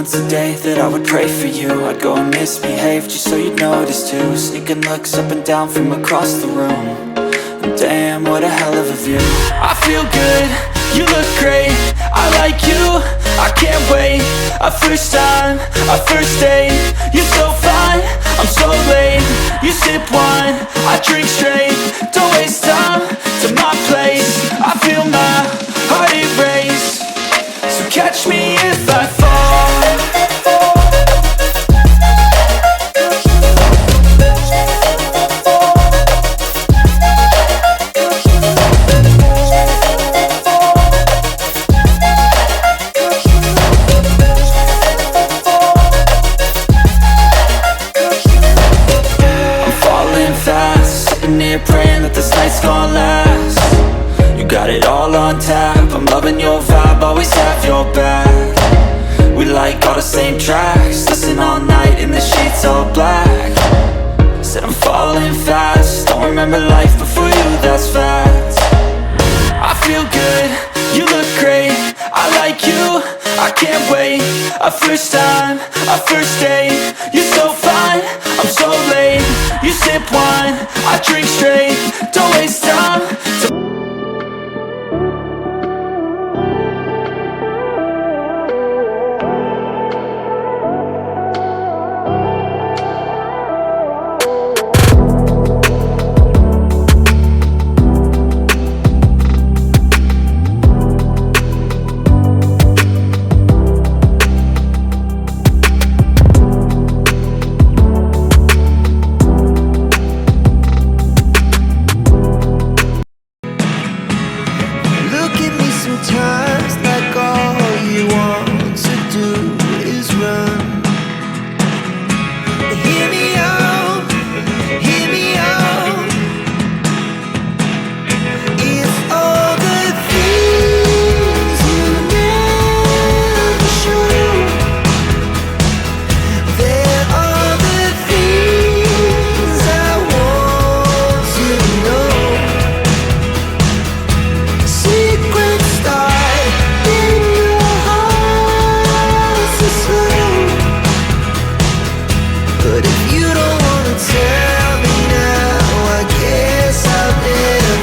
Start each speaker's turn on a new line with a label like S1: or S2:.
S1: once a day that I would pray for you. I'd go and misbehave just so you'd notice too. Sneaking looks up and down from across the room. And damn, what a hell of a view. I feel good, you look great, I like you, I can't wait. A first time, a first date, you're so fine, I'm so late. You sip wine, I drink straight. Don't waste time to my place. I feel my heart erase. So catch me if I fall. Praying that this night's gonna last. You got it all on tap, I'm loving your vibe, always have your back. We like all the same tracks, listen all night in the sheets all black. Said I'm falling fast, don't remember life before you, that's fact. I feel good, you look great, I like you, I can't wait. A first time, a first date, you're so fine, I'm so late. You sip wine, I drink straight.